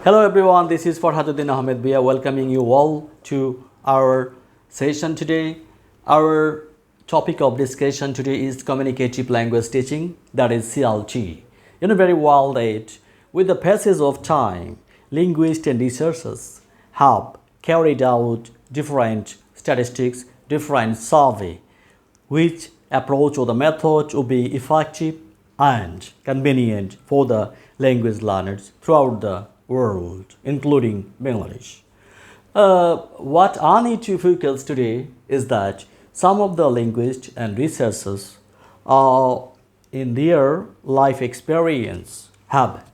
Hello everyone, this is Farhaduddin Ahmed. We are welcoming you all to our session today. Our topic of discussion today is communicative language teaching, that is CLT. In a very wild age, with the passage of time, linguists and researchers have carried out different statistics, different survey, which approach or the method would be effective and convenient for the language learners throughout the world, including Bangladesh. What I need to focus today is that some of the linguists and researchers in their life experience have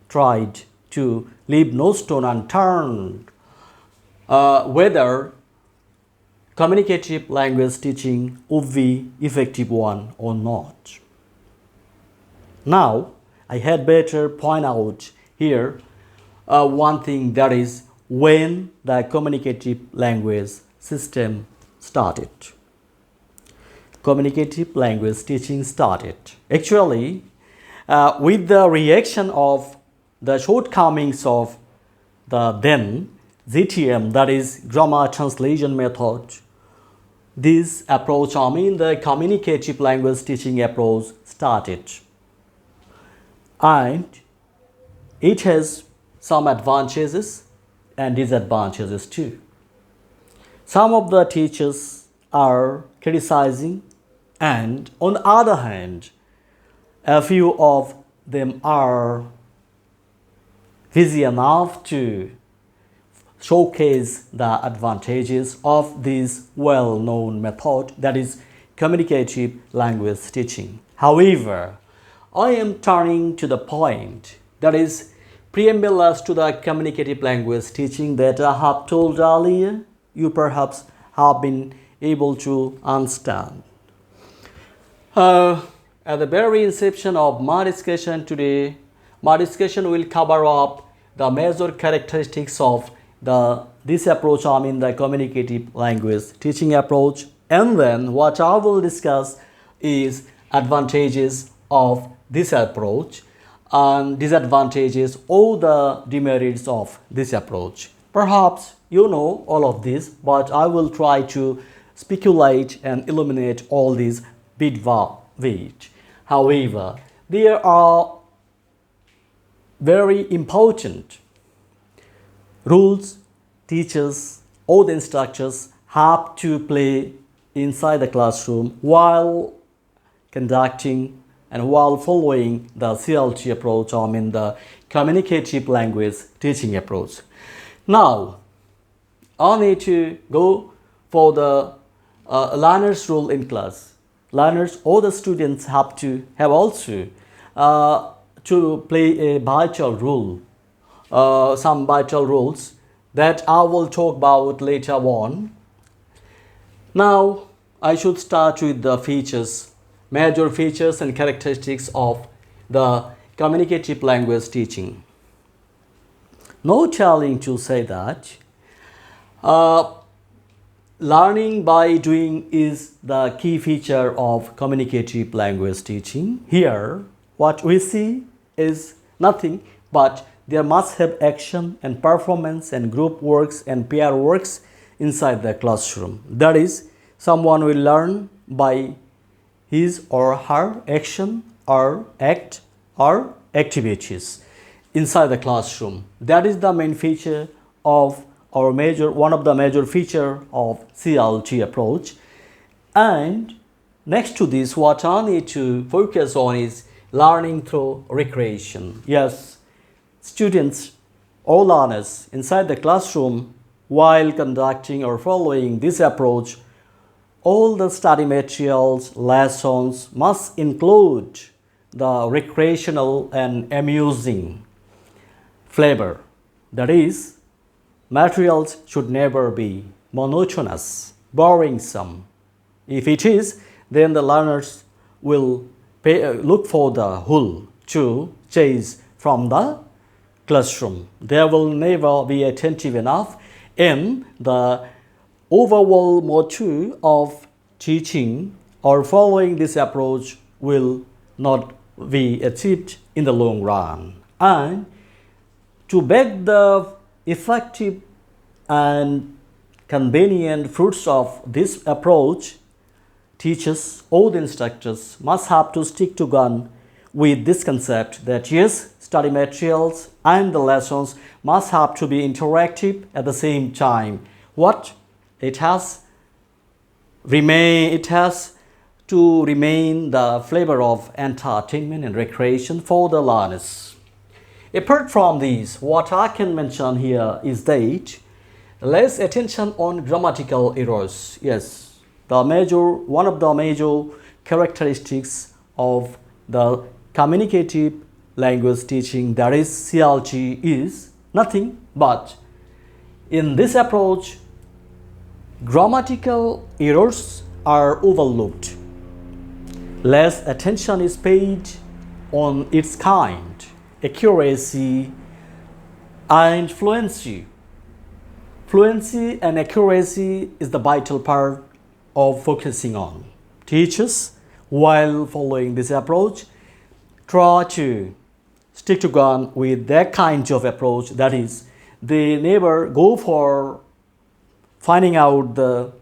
tried to leave no stone unturned whether communicative language teaching would be effective one or not. Now, I had better point out here one thing, that is when the communicative language system started. Communicative language teaching started. Actually, with the reaction of the shortcomings of the then GTM, that is grammar translation method, this approach, the communicative language teaching approach started. And it has some advantages and disadvantages too. Some of the teachers are criticizing, and on the other hand, a few of them are busy enough to showcase the advantages of this well-known method, that is communicative language teaching. However, I am turning to the point, that is preamble as to the communicative language teaching that I have told earlier, you perhaps have been able to understand. At the very inception of my discussion today, my discussion will cover up the major characteristics of this approach, the communicative language teaching approach, and then what I will discuss is advantages of this approach and disadvantages or the demerits of this approach. Perhaps you know all of this, but I will try to speculate and illuminate all these bit by bit. However, there are very important rules teachers or the instructors have to play inside the classroom while conducting and while following the CLT approach, the communicative language teaching approach. Now, I need to go for the learner's role in class. Learners or the students have also to play a vital role, some vital rules that I will talk about later on. Now, I should start with the major features and characteristics of the communicative language teaching. No challenge to say that learning by doing is the key feature of communicative language teaching. Here, what we see is nothing but there must have action and performance and group works and peer works inside the classroom. That is, someone will learn by his or her action or act or activities inside the classroom. That is the main feature of one of the major feature of CLT approach. And next to this, what I need to focus on is learning through recreation. Yes, students or learners inside the classroom while conducting or following this approach, all the study materials, lessons must include the recreational and amusing flavor. That is, materials should never be monotonous, boring-some. If it is, then the learners will look for the hull to chase from the classroom. They will never be attentive enough, and the overall motive of teaching or following this approach will not be achieved in the long run. And To beg the effective and convenient fruits of this approach, teachers or the instructors must have to stick to gun with this concept that yes, study materials and the lessons must have to be interactive at the same time. What? It has to remain the flavor of entertainment and recreation for the learners. Apart from these, what I can mention here is that less attention on grammatical errors. Yes, one of the major characteristics of the communicative language teaching, that is CLT, is nothing but in this approach, grammatical errors are overlooked. Less attention is paid on its kind, accuracy, and fluency. Fluency and accuracy is the vital part of focusing on. Teachers, while following this approach, try to stick to gun with that kind of approach. That is, they never go for finding out the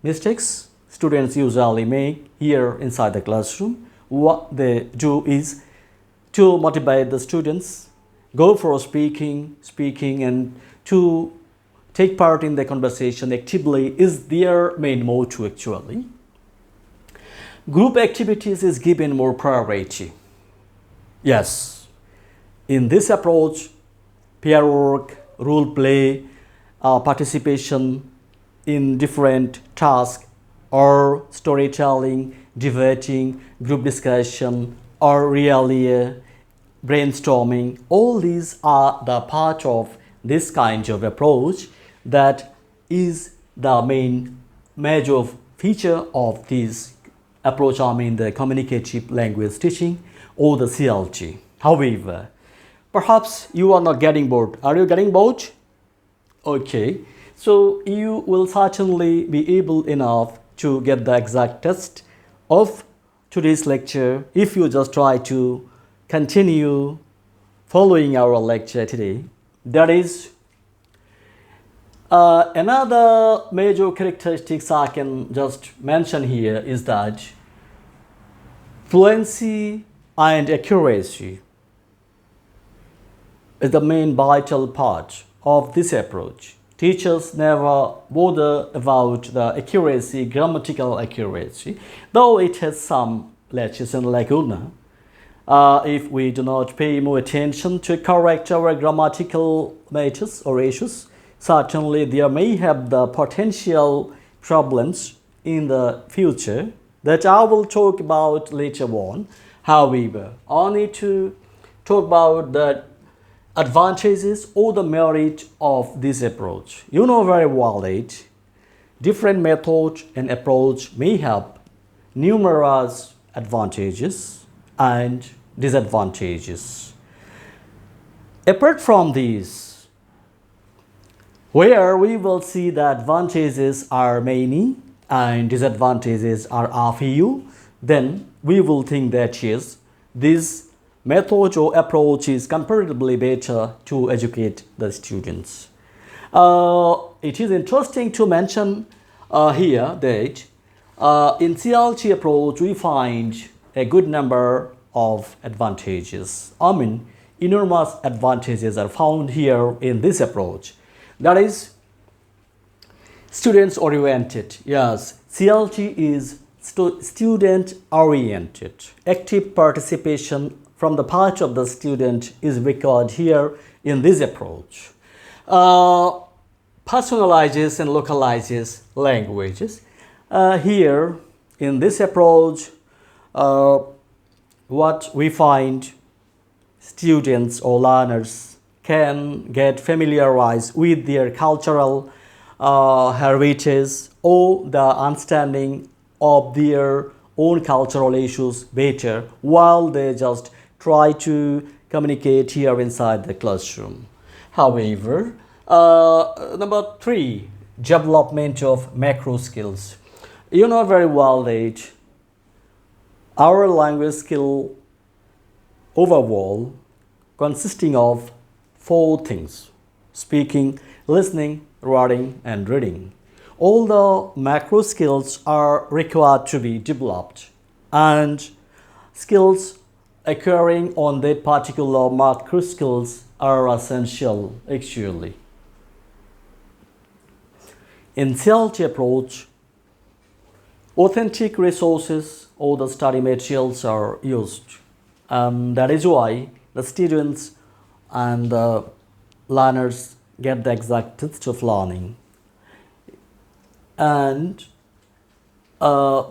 mistakes students usually make here inside the classroom. What they do is to motivate the students, go for speaking and to take part in the conversation actively is their main motto actually. Group activities is given more priority. Yes, in this approach, peer work, role play, participation in different tasks or storytelling, debating, group discussion, or really brainstorming, all these are the part of this kind of approach that is the main major feature of this approach, I mean the communicative language teaching or the CLT. However, perhaps you are not getting bored. Are you getting bored? Okay, so you will certainly be able enough to get the exact test of today's lecture if you just try to continue following our lecture today. That is, another major characteristics I can just mention here is that fluency and accuracy is the main vital part of this approach. Teachers never bother about the accuracy, grammatical accuracy, though it has some latches and lacuna. If we do not pay more attention to correct our grammatical matters or issues, certainly there may have the potential problems in the future that I will talk about later on. However, I need to talk about the advantages or the merit of this approach. You know very well that different methods and approach may have numerous advantages and disadvantages. Apart from these, where we will see the advantages are many and disadvantages are a few, then we will think that yes, this method or approach is comparatively better to educate the students. It is interesting to mention here that in CLT approach we find a good number of advantages. I mean, enormous advantages are found here in this approach. That is, students oriented. Yes, CLT is student oriented. Active participation from the part of the student is recorded here in this approach. Personalizes and localizes languages. Here in this approach, what we find, students or learners can get familiarized with their cultural heritage or the understanding of their own cultural issues better while they just try to communicate here inside the classroom. However, number 3, development of macro skills. You know very well that our language skill overall consisting of four things: speaking, listening, writing, and reading. All the macro skills are required to be developed, and skills occurring on that particular macro skills are essential actually. In CLT approach, authentic resources or the study materials are used. That is why the students and the learners get the exact text of learning. And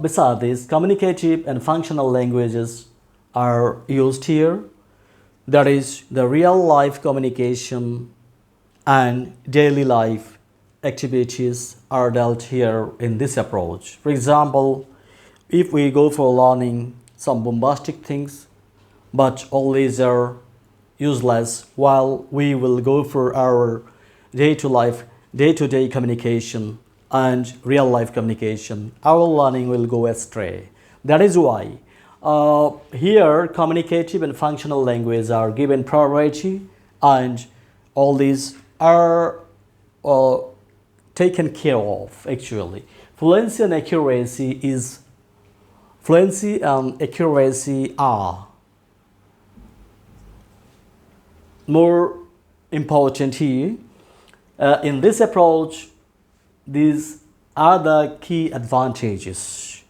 besides this, communicative and functional languages are used here. That is, the real life communication and daily life activities are dealt here in this approach. For example, if we go for learning some bombastic things, but all these are useless, while we will go for our day-to-day communication and real life communication, our learning will go astray. That is why here communicative and functional language are given priority, and all these are taken care of actually. Fluency and accuracy are more important here. In this approach, these are the key advantages.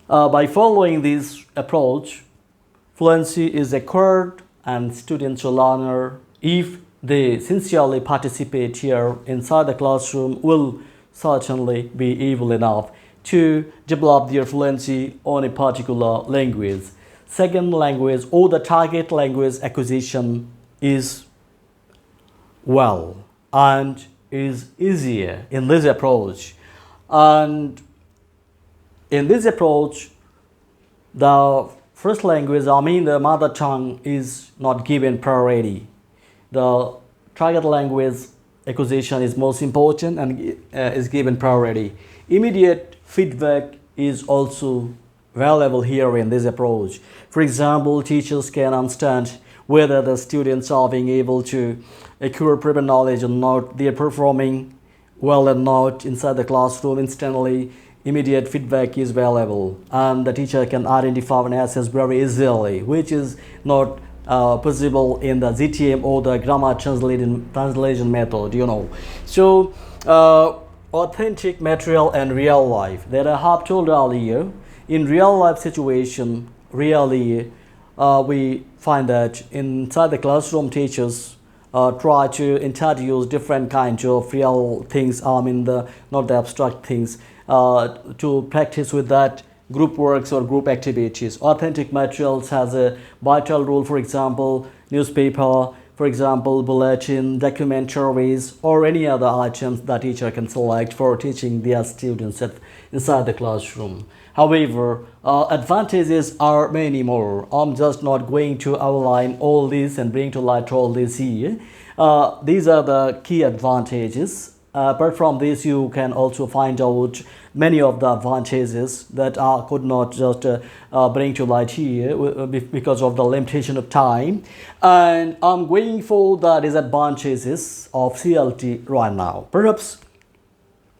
By following this approach, fluency is acquired and students or learner, if they sincerely participate here inside the classroom, will certainly be able enough to develop their fluency on a particular language. Second language or the target language acquisition is well and is easier in this approach. And in this approach, the first language, the mother tongue, is not given priority. The target language acquisition is most important and is given priority. Immediate feedback is also valuable here in this approach. For example, teachers can understand whether the students are being able to acquire proper knowledge or not, they are performing well or not inside the classroom instantly. Immediate feedback is valuable, and the teacher can identify and assess very easily, which is not possible in the ZTM or the grammar translation method. So authentic material and real life, that I have told earlier. In real life situation, really we find that inside the classroom, teachers try to introduce different kinds of real things, not the abstract things, to practice with that group works or group activities. Authentic materials has a vital role, for example, newspaper, for example, bulletin, documentaries, or any other items that teacher can select for teaching their students inside the classroom. However, advantages are many more. I'm just not going to outline all this and bring to light all this here. These are the key advantages. Apart from this, you can also find out many of the advantages that I could not just bring to light here because of the limitation of time. And I'm going for the disadvantages of CLT right now. Perhaps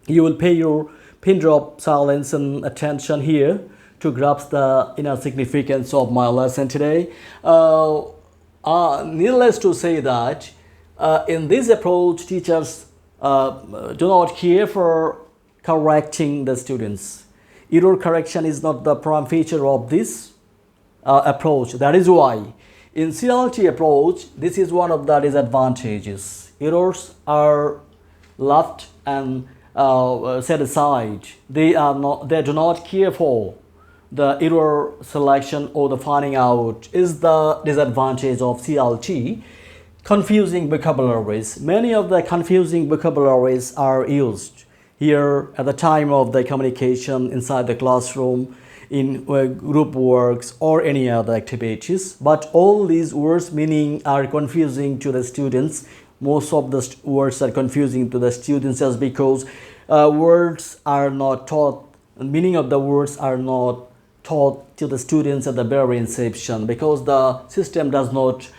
you will pay your pin drop silence and attention here to grasp the inner significance of my lesson today. Needless to say that in this approach, teachers do not care for correcting the students. Error correction is not the prime feature of this approach. That is why in CLT approach, this is one of the disadvantages. Errors are left and set aside. They do not care for the error selection or the finding out is the disadvantage of CLT. Confusing vocabularies. Many of the confusing vocabularies are used here at the time of the communication inside the classroom, in group works or any other activities. But all these words meaning are confusing to the students. Most of the words are confusing to the students just because words are not taught, meaning of the words are not taught to the students at the very inception, because the system does not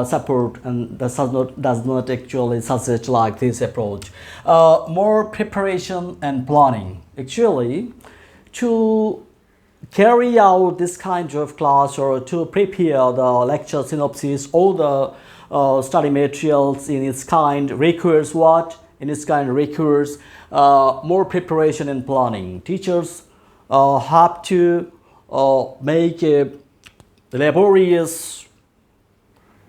support and does not actually suggest like this approach. More preparation and planning. Actually, to carry out this kind of class or to prepare the lecture synopsis or the study materials in its kind requires what? In its kind requires more preparation and planning. Teachers have to make a laborious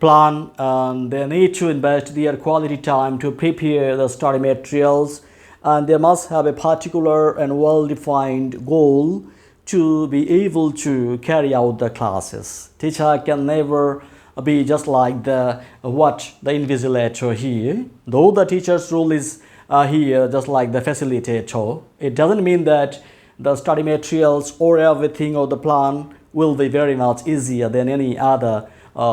plan, and they need to invest their quality time to prepare the study materials, and they must have a particular and well-defined goal to be able to carry out the classes. Teacher can never be just like the invigilator here. Though the teacher's role is here just like the facilitator, it doesn't mean that the study materials or everything or the plan will be very much easier than any other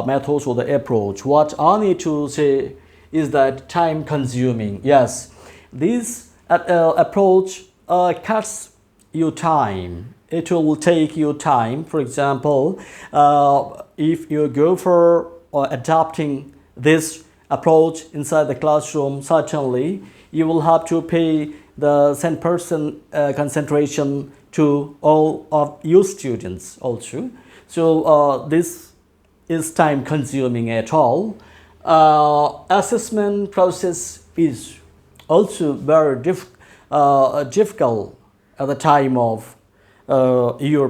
methods or the approach. What I need to say is that time consuming. Yes, this approach cuts you time. It will take you time. For example, if you go for adopting this approach inside the classroom, certainly you will have to pay the 10% concentration to all of your students also. So this is time consuming at all. Assessment process is also very difficult at the time of your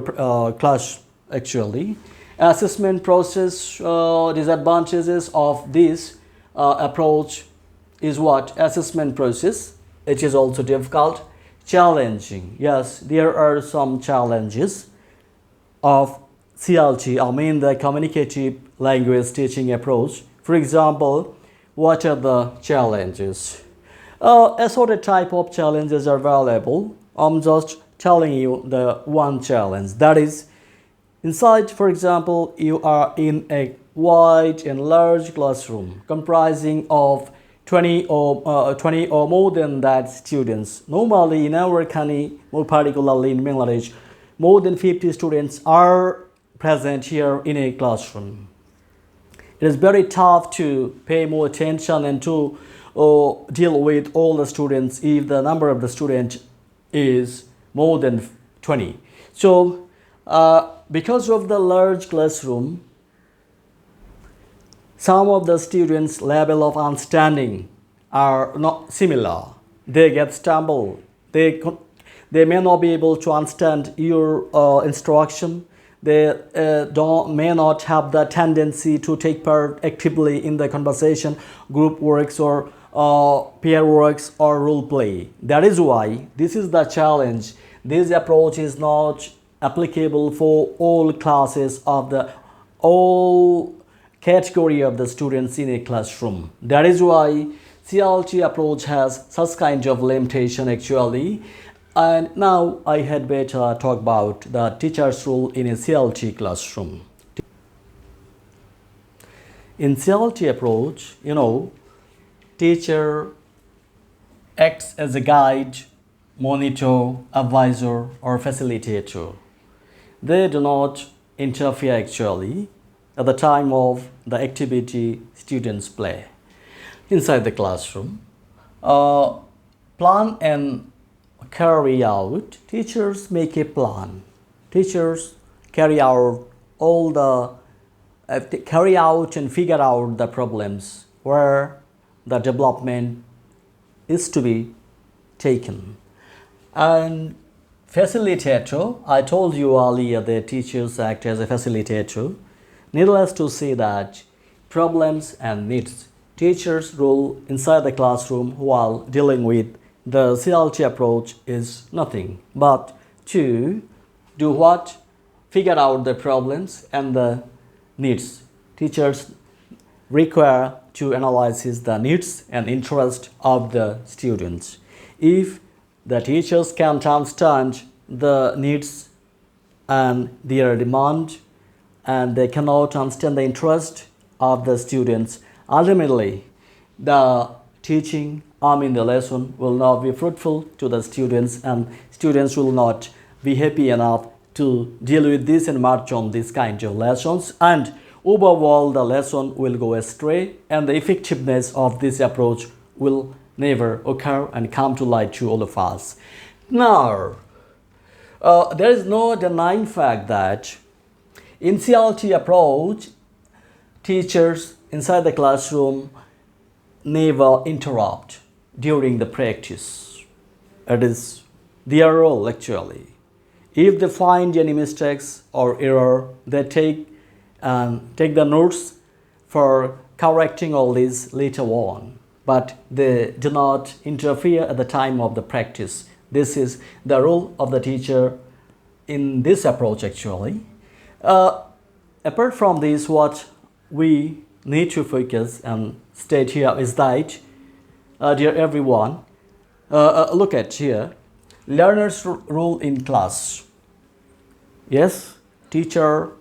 class actually. Assessment process, disadvantages of this approach is what? Assessment process, it is also difficult, challenging. Yes, there are some challenges of CLT, I mean the communicative language teaching approach. For example, what are the challenges? Assorted type of challenges are available. I'm just telling you the one challenge. That is, inside, for example, you are in a wide and large classroom comprising of 20 or more than that students. Normally in our country, more particularly in Bangladesh, more than 50 students are present here in a classroom. It is very tough to pay more attention and to deal with all the students if the number of the students is more than 20. So because of the large classroom, some of the students' level of understanding are not similar. They get stumbled. They may not be able to understand your instruction. They may not have the tendency to take part actively in the conversation, group works or peer works or role play. That is why this is the challenge. This approach is not applicable for all classes of the all category of the students in a classroom. That is why CLT approach has such kind of limitation actually. And now I had better talk about the teacher's role in a CLT classroom. In CLT approach, teacher acts as a guide, monitor, advisor, or facilitator. They do not interfere actually at the time of the activity students play inside the classroom. Plan and carry out. Teachers make a plan. Teachers carry out and figure out the problems where the development is to be taken. And facilitator, I told you earlier that teachers act as a facilitator. Needless to say that problems and needs. Teachers' role inside the classroom while dealing with the CLT approach is nothing but to do what? Figure out the problems and the needs. Teachers require to analyze the needs and interest of the students. If the teachers can't understand the needs and their demand, and they cannot understand the interest of the students, ultimately the teaching, the lesson will not be fruitful to the students, and students will not be happy enough to deal with this and march on this kind of lessons. And overall the lesson will go astray and the effectiveness of this approach will never occur and come to light to all of us. Now, there is no denying fact that in CLT approach, teachers inside the classroom never interrupt during the practice. It is their role actually. If they find any mistakes or error, they take the notes for correcting all these later on. But they do not interfere at the time of the practice. This is the role of the teacher in this approach actually. Apart from this, what we need to focus and state here is that, dear everyone, look at here, learner's role in class. Yes, teacher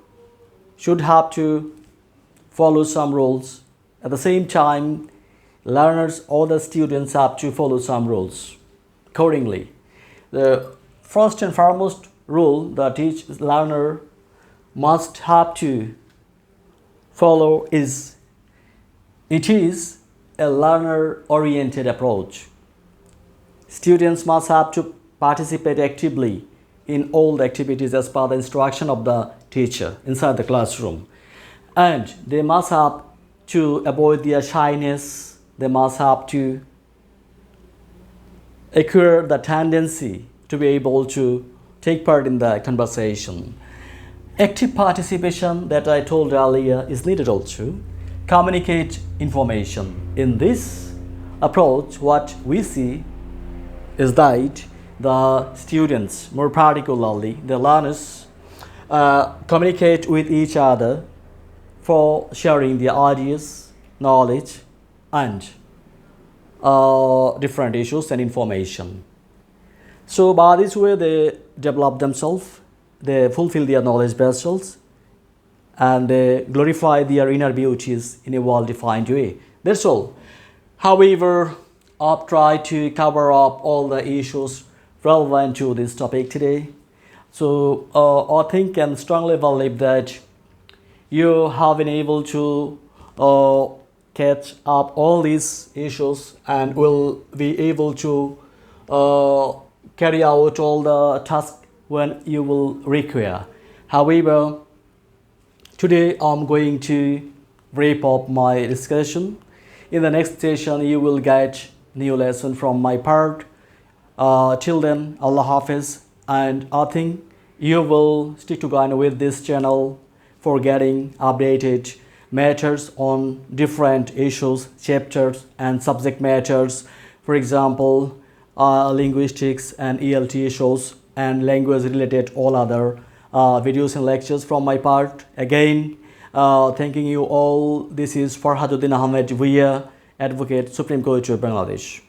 should have to follow some rules. At the same time, learners or the students have to follow some rules accordingly. The first and foremost rule the learner must have to follow is it is a learner-oriented approach. Students must have to participate actively in all the activities as per the instruction of the teacher inside the classroom. And they must have to avoid their shyness. They must have to acquire the tendency to be able to take part in the conversation. Active participation that I told earlier is needed also. Communicate information. In this approach, what we see is that the students, more particularly the learners, communicate with each other for sharing their ideas, knowledge, and different issues and information. So by this way, they develop themselves, they fulfill their knowledge vessels, and they glorify their inner beauties in a well-defined way. That's all. However, I've tried to cover up all the issues relevant to this topic today. So I think and strongly believe that you have been able to catch up all these issues and will be able to carry out all the tasks when you will require. However, today I'm going to wrap up my discussion. In the next session, you will get new lesson from my part. Till then, Allah Hafiz, and I think you will stick together with this channel for getting updated matters on different issues, chapters, and subject matters. For example, linguistics and ELT issues and language related all other videos and lectures from my part. Again, thanking you all. This is Farhaduddin Ahmed Via, Advocate, Supreme Court of Bangladesh.